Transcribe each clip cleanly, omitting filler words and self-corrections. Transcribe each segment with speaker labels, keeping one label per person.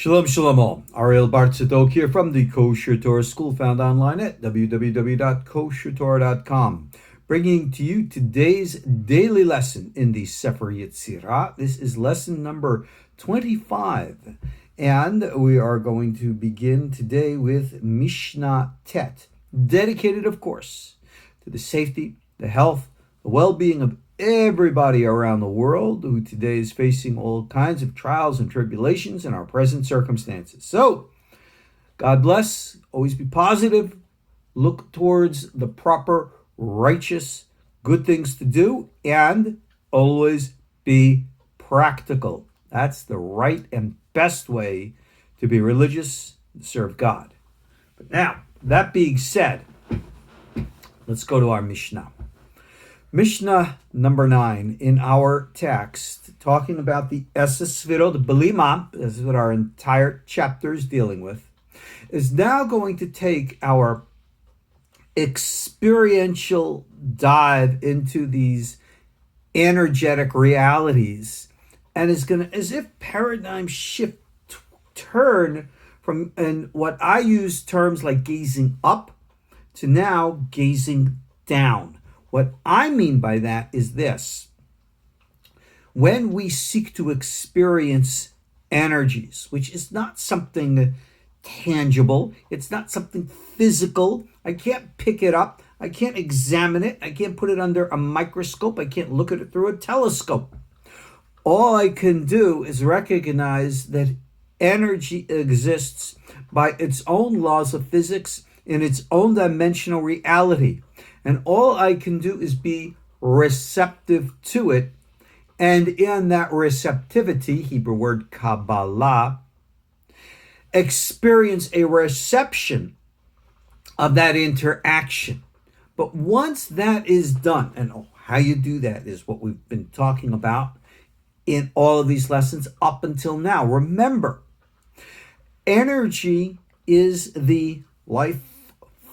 Speaker 1: Shalom, shalom all. Ariel Tzadok here from the KosherTorah School, found online at www.koshertorah.com, bringing to you today's daily lesson in the Sefer Yetzirah. This is lesson number 25, and we are going to begin today with Mishna Tet, dedicated, of course, to the safety, the health, the well-being of everybody around the world who today is facing all kinds of trials and tribulations in our present circumstances. So, God bless, always be positive, look towards the proper, righteous, good things to do, and always be practical. That's the right and best way to be religious and serve God. But now, that being said, let's go to our Mishnah. Mishnah number 9 in our text, talking about the sefirotic, belima, this is what our entire chapter is dealing with, is now going to take our experiential dive into these energetic realities and is going to, as if paradigm shift, turn from, and what I use terms like gazing up to now gazing down. What I mean by that is this. When we seek to experience energies, which is not something tangible, it's not something physical, I can't pick it up, I can't examine it, I can't put it under a microscope, I can't look at it through a telescope. All I can do is recognize that energy exists by its own laws of physics in its own dimensional reality. And all I can do is be receptive to it. And in that receptivity, Hebrew word Kabbalah, experience a reception of that interaction. But once that is done, and how you do that is what we've been talking about in all of these lessons up until now. Remember, energy is the life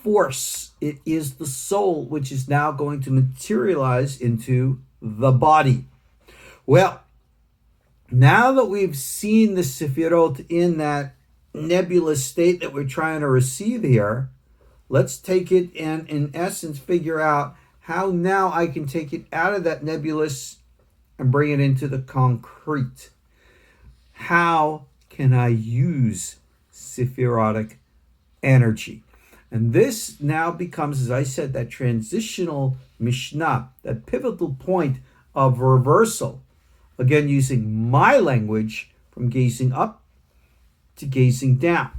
Speaker 1: force. It is the soul, which is now going to materialize into the body. Well, now that we've seen the sefirot in that nebulous state that we're trying to receive here, let's take it and, in essence, figure out how now I can take it out of that nebulous and bring it into the concrete. How can I use sefirotic energy? And this now becomes, as I said, that transitional Mishnah, that pivotal point of reversal. Again, using my language from gazing up to gazing down.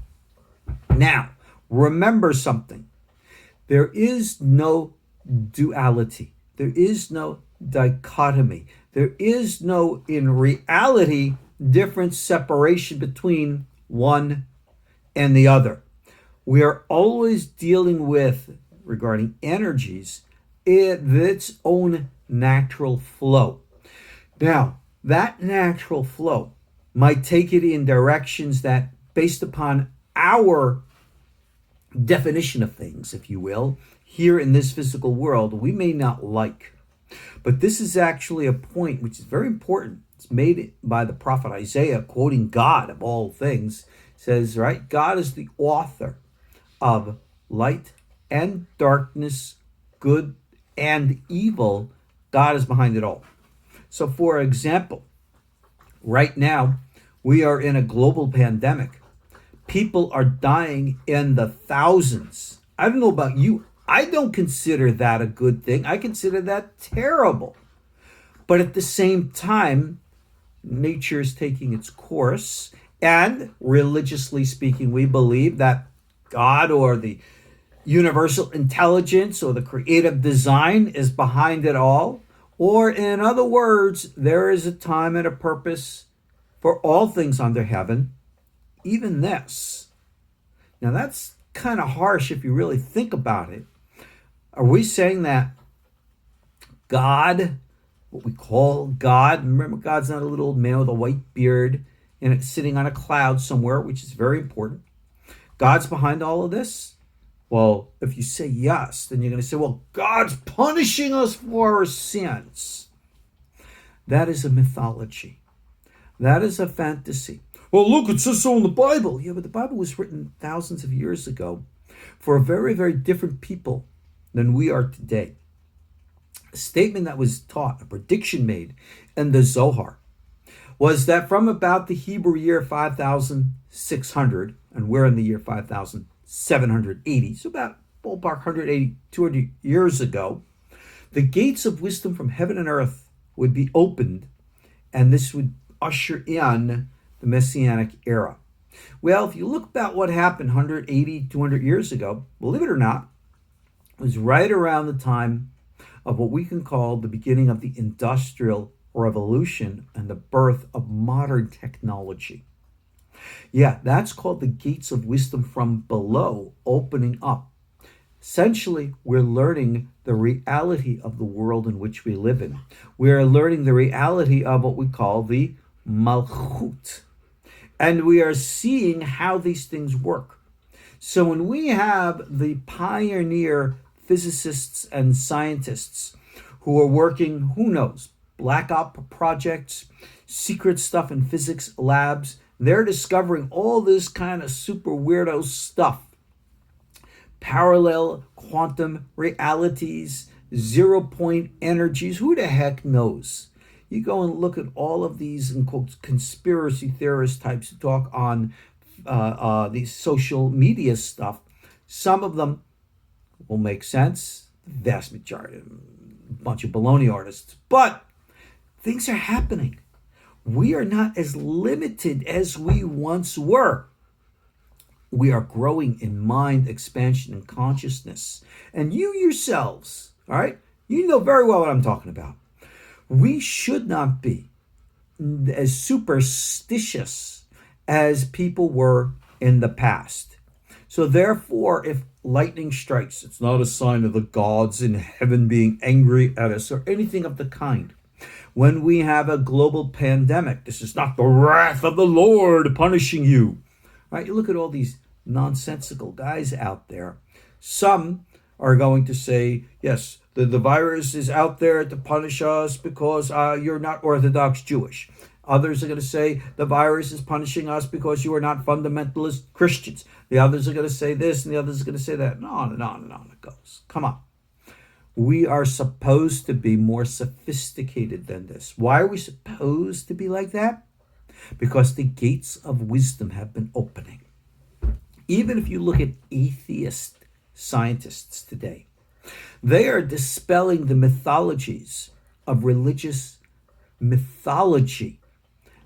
Speaker 1: Now, remember something. There is no duality. There is no dichotomy. There is no, in reality, different separation between one and the other. We are always dealing with, regarding energies, its own natural flow. Now, that natural flow might take it in directions that, based upon our definition of things, if you will, here in this physical world, we may not like. But this is actually a point which is very important. It's made by the prophet Isaiah, quoting God of all things, says, right, God is the author of light and darkness, good and evil. God is behind it all. So, for example, right now, we are in a global pandemic. People are dying in the thousands. I don't know about you. I don't consider that a good thing. I consider that terrible. But at the same time, nature is taking its course. And religiously speaking, we believe that God or the universal intelligence or the creative design is behind it all. Or in other words, there is a time and a purpose for all things under heaven, even this. Now that's kind of harsh if you really think about it. Are we saying that God, what we call God, remember God's not a little old man with a white beard and it's sitting on a cloud somewhere, which is very important. God's behind all of this? Well, if you say yes, then you're going to say, well, God's punishing us for our sins. That is a mythology. That is a fantasy. Well, look, it says so in the Bible. Yeah, but the Bible was written thousands of years ago for a very, very different people than we are today. A statement that was taught, a prediction made in the Zohar, was that from about the Hebrew year 5,600, and we're in the year 5,780, so about ballpark 180, 200 years ago, the gates of wisdom from heaven and earth would be opened, and this would usher in the Messianic era. Well, if you look about what happened 180, 200 years ago, believe it or not, it was right around the time of what we can call the beginning of the Industrial Revolution and the birth of modern technology. Yeah, that's called the gates of wisdom from below opening up. Essentially, we're learning the reality of the world in which we live in. We're learning the reality of what we call the Malchut. And we are seeing how these things work. So when we have the pioneer physicists and scientists who are working, who knows, black op projects, secret stuff in physics labs, they're discovering all this kind of super weirdo stuff. Parallel quantum realities, 0 point energies, who the heck knows? You go and look at all of these in quotes, conspiracy theorist types who talk on these social media stuff. Some of them will make sense. The vast majority, a bunch of baloney artists. But things are happening. We are not as limited as we once were. We are growing in mind expansion and consciousness. And you yourselves, all right, you know very well what I'm talking about. We should not be as superstitious as people were in the past. So therefore, if lightning strikes, it's not a sign of the gods in heaven being angry at us or anything of the kind. When we have a global pandemic, this is not the wrath of the Lord punishing you. Right? You look at all these nonsensical guys out there. Some are going to say, yes, the virus is out there to punish us because you're not Orthodox Jewish. Others are going to say the virus is punishing us because you are not fundamentalist Christians. The others are going to say this and the others are going to say that. And on and on and on it goes. Come on. We are supposed to be more sophisticated than this. Why are we supposed to be like that? Because the gates of wisdom have been opening. Even if you look at atheist scientists today, they are dispelling the mythologies of religious mythology.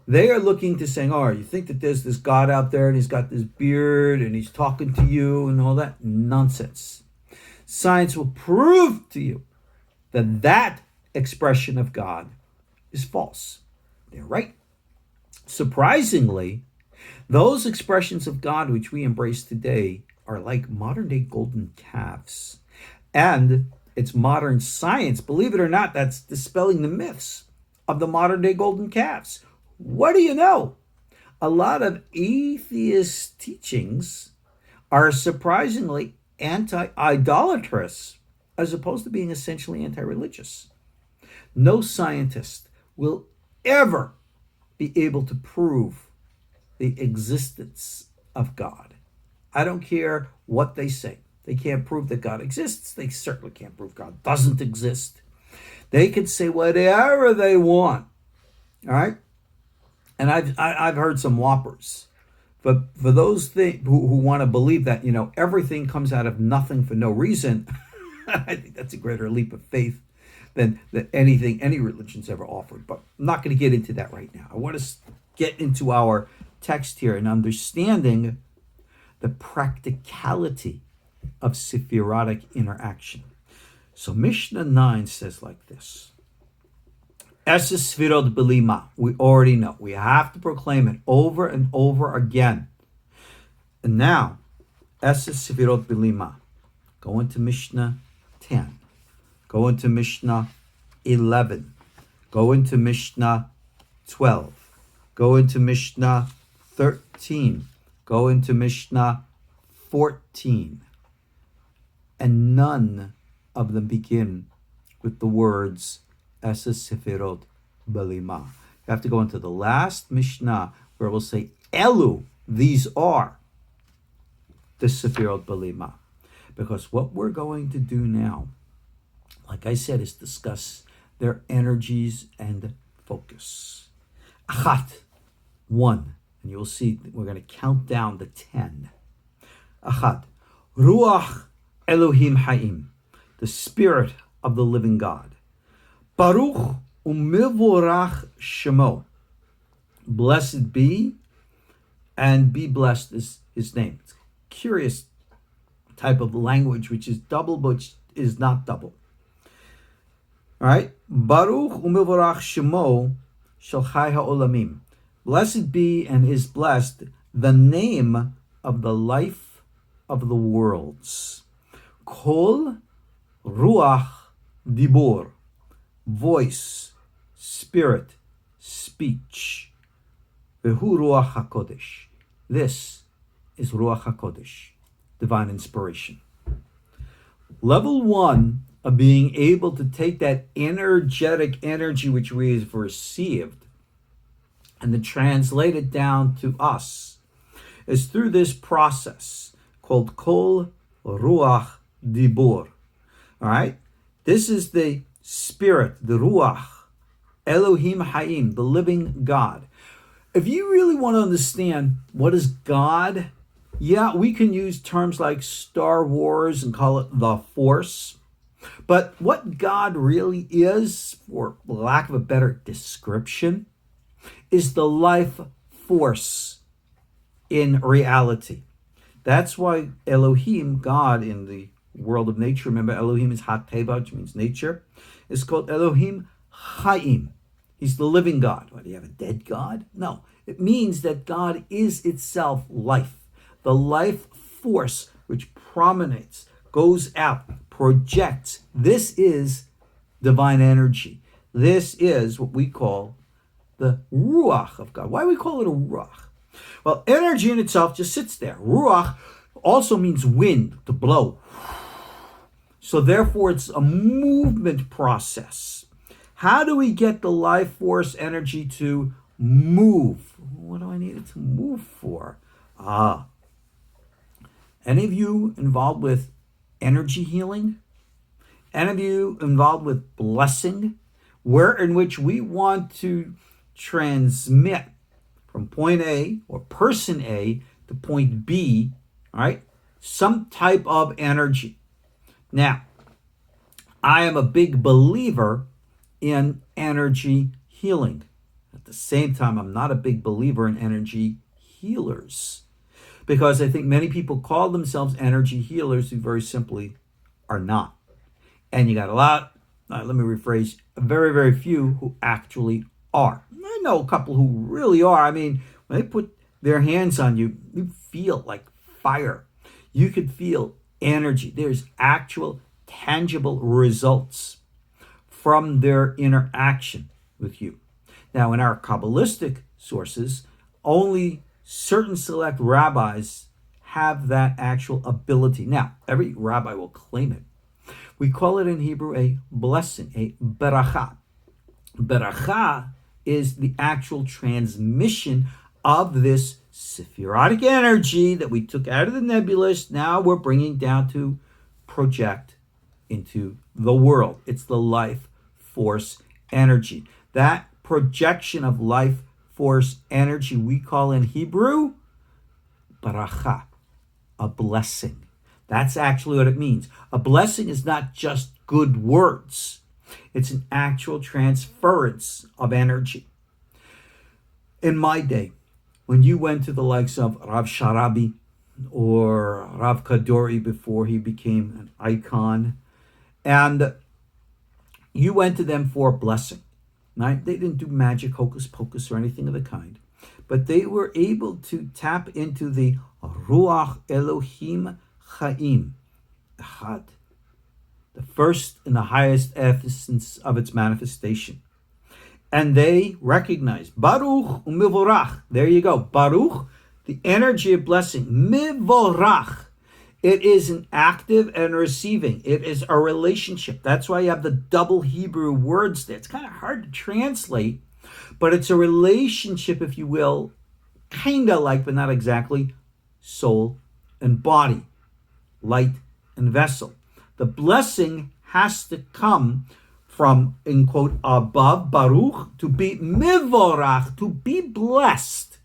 Speaker 1: They are looking to saying, oh, you think that there's this God out there and he's got this beard and he's talking to you and all that nonsense. Science will prove to you that that expression of God is false. They're right. Surprisingly, those expressions of God which we embrace today are like modern day golden calves. And it's modern science, believe it or not, that's dispelling the myths of the modern day golden calves. What do you know? A lot of atheist teachings are surprisingly anti-idolatrous as opposed to being essentially anti-religious. No scientist will ever be able to prove the existence of God. I don't care what they say. They can't prove that God exists. They certainly can't prove God doesn't exist. They can say whatever they want. All right? And I've heard some whoppers. But for those who want to believe that, everything comes out of nothing for no reason, I think that's a greater leap of faith than anything any religion's ever offered. But I'm not going to get into that right now. I want to get into our text here and understanding the practicality of sefirotic interaction. So Mishna 9 says like this. Esa sefirot belima. We already know. We have to proclaim it over and over again. And now, Esa sefirot belima. Go into Mishnah 10. Go into Mishnah 11. Go into Mishnah 12. Go into Mishnah 13. Go into Mishnah 14. And none of them begin with the words Esa sefirot belima. You have to go into the last Mishnah where it will say Elu, these are the Sefirot Belima. Because what we're going to do now, like I said, is discuss their energies and focus. Achat, 1. And you'll see we're going to count down the 10. Achat, Ruach Elohim Haim, the Spirit of the living God. Baruch u'mivorach shemo, blessed be, and be blessed is his name. It's a curious type of language, which is double, but is not double. All right? Baruch u'mivorach shemo shel chai ha'olamim. Blessed be and is blessed the name of the life of the worlds. Kol ruach dibur, voice, spirit, speech. Vehu ruach hakodesh. This is ruach hakodesh, divine inspiration. Level 1 of being able to take that energetic energy which we have received and to translate it down to us is through this process called Kol Ruach Dibur. All right? This is the spirit, the Ruach, Elohim Haim, the living God. If you really want to understand what is God, yeah, we can use terms like Star Wars and call it the Force. But what God really is, for lack of a better description, is the life force in reality. That's why Elohim, God in the world of nature, remember Elohim is Ha-Teva, which means nature, is called Elohim Chaim. He's the living God. What, do you have a dead God? No. It means that God is itself life. The life force which prominates, goes out, projects. This is divine energy. This is what we call the Ruach of God. Why do we call it a Ruach? Well, energy in itself just sits there. Ruach also means wind, to blow. So therefore, it's a movement process. How do we get the life force energy to move? What do I need it to move for? Any of you involved with energy healing? Any of you involved with blessing? Where in which we want to transmit from point A or person A to point B, all right? Some type of energy. Now, I am a big believer in energy healing. At the same time, I'm not a big believer in energy healers, because I think many people call themselves energy healers who very simply are not. And you got a lot, let me rephrase, very, very few who actually are. I know a couple who really are. I mean, when they put their hands on you, you feel like fire. You could feel energy. There's actual tangible results from their interaction with you. Now, in our Kabbalistic sources, only certain select rabbis have that actual ability. Now, every rabbi will claim it. We call it in Hebrew a blessing, a beracha. Beracha is the actual transmission of this sefirotic energy that we took out of the nebulous. Now we're bringing down to project into the world. It's the life force energy. That projection of life force energy we call in Hebrew beracha, a blessing. That's actually what it means. A blessing is not just good words. It's an actual transference of energy. In my day, when you went to the likes of Rav Sharabi or Rav Kadori before he became an icon, and you went to them for a blessing, right? They didn't do magic, hocus pocus, or anything of the kind, but they were able to tap into the Ruach Elohim Chaim, Echad, the first and the highest essence of its manifestation. And they recognize Baruch u'mivorach. There you go. Baruch, the energy of blessing. Mivorach. It is an active and receiving. It is a relationship. That's why you have the double Hebrew words there. It's kind of hard to translate, but it's a relationship, if you will, kinda like, but not exactly, soul and body, light and vessel. The blessing has to come from, in quote, above, Baruch, to be mivorach, to be blessed.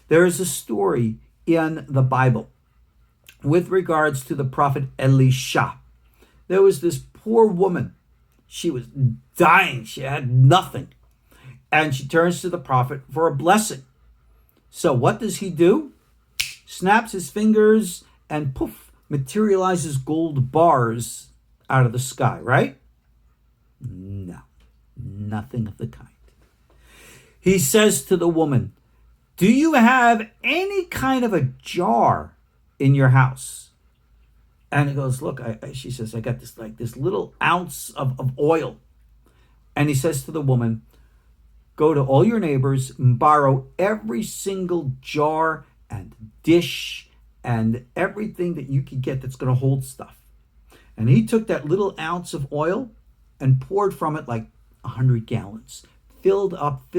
Speaker 1: There is a story in the Bible with regards to the prophet Elisha. There was this poor woman. She was dying. She had nothing. And she turns to the prophet for a blessing. So what does he do? Snaps his fingers and poof, materializes gold bars out of the sky, right? No, nothing of the kind. He says to the woman, do you have any kind of a jar in your house? And he goes, look, she says, I got this little ounce of oil. And he says to the woman, go to all your neighbors and borrow every single jar and dish and everything that you could get that's going to hold stuff. And he took that little ounce of oil and poured from it like 100 gallons. Filled up,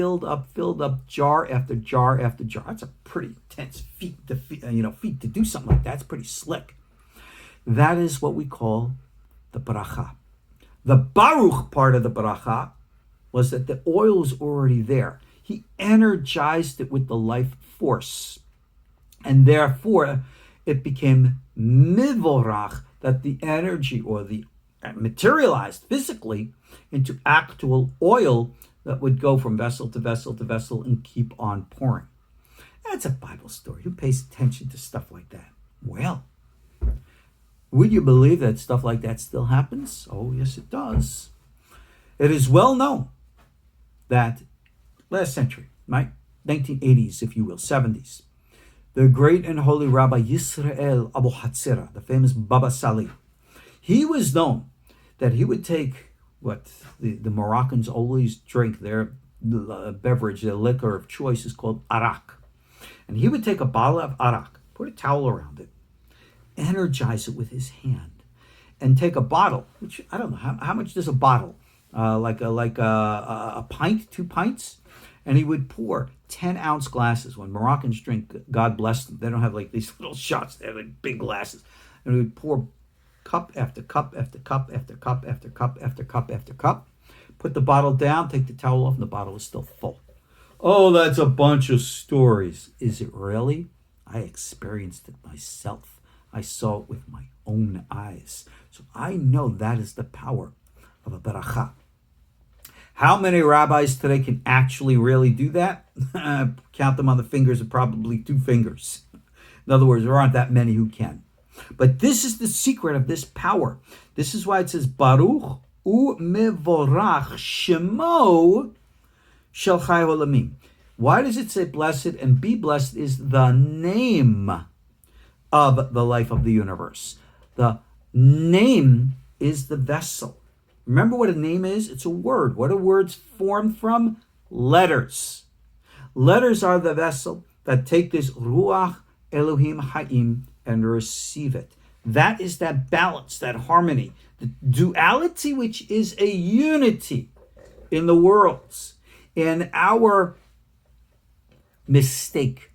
Speaker 1: jar after jar after jar. That's a pretty intense feat to do something like that. It's pretty slick. That is what we call the bracha. The Baruch part of the bracha was that the oil was already there. He energized it with the life force. And therefore, it became mivorach, that the energy or the materialized physically into actual oil that would go from vessel to vessel to vessel and keep on pouring. That's a Bible story. Who pays attention to stuff like that? Well, would you believe that stuff like that still happens? Oh, yes, it does. It is well known that last century, right? 1980s, if you will, 70s, the great and holy Rabbi Yisrael Abu Hatzira, the famous Baba Sali, he was known that he would take what the Moroccans always drink, their beverage, their liquor of choice is called arak. And he would take a bottle of arak, put a towel around it, energize it with his hand, and take a bottle, which I don't know, how much does a bottle? Like a pint, 2 pints? And he would pour 10-ounce glasses. When Moroccans drink, God bless them, they don't have like these little shots, they have like big glasses. And he would pour cup after cup after cup after cup after cup after cup after cup, put the bottle down, take the towel off, and the bottle is still full. Oh, that's a bunch of stories. Is it really? I experienced it myself. I saw it with my own eyes. So I know that is the power of a beracha. How many rabbis today can actually really do that? Count them on the fingers of probably 2 fingers. In other words, there aren't that many who can. But this is the secret of this power. This is why it says, Baruch u'mevorach shemo shel chai olamim. Why does it say blessed? And be blessed is the name of the life of the universe. The name is the vessel. Remember what a name is? It's a word. What are words formed from? Letters. Letters are the vessel that take this Ruach Elohim Haim and receive it. That is that balance, that harmony, the duality, which is a unity in the worlds. In our mistake,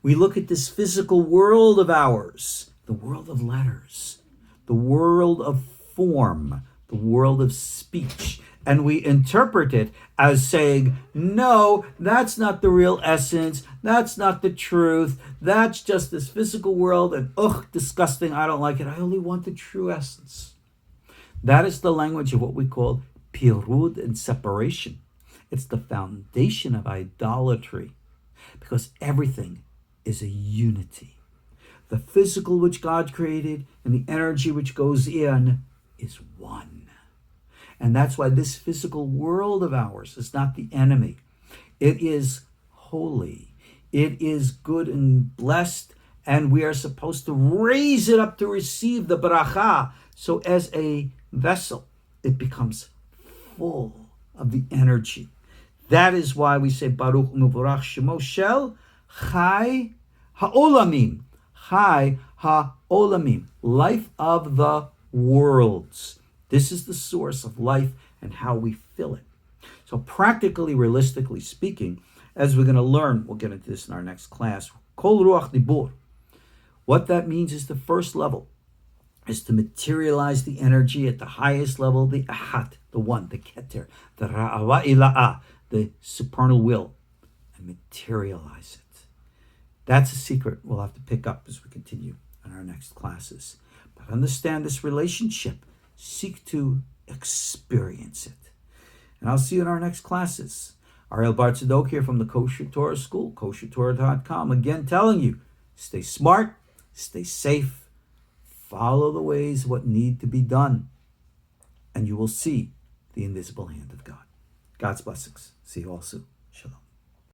Speaker 1: we look at this physical world of ours, the world of letters, the world of form, the world of speech, and we interpret it as saying, no, that's not the real essence, that's not the truth, that's just this physical world, and disgusting, I don't like it, I only want the true essence. That is the language of what we call pirud and separation. It's the foundation of idolatry, because everything is a unity. The physical which God created and the energy which goes in is one. And that's why this physical world of ours is not the enemy. It is holy. It is good and blessed, and we are supposed to raise it up to receive the bracha. So as a vessel, it becomes full of the energy. That is why we say Baruch Mevorach Shemo Shel Chai Ha'olamim. Chai Ha'olamim. Life of the worlds. This is the source of life and how we fill it. So practically, realistically speaking, as we're going to learn, we'll get into this in our next class, Kol Ruach Dibur. What that means is the first level is to materialize the energy at the highest level, the Ahat, the one, the Keter, the Ra'ava Ila'ah, the supernal will, and materialize it. That's a secret we'll have to pick up as we continue in our next classes. But understand this relationship. Seek to experience it. And I'll see you in our next classes. Ariel Bar Tzadok here from the KosherTorah School, KosherTorah.com. Again, telling you, stay smart, stay safe, follow the ways what need to be done, and you will see the invisible hand of God. God's blessings. See you all soon.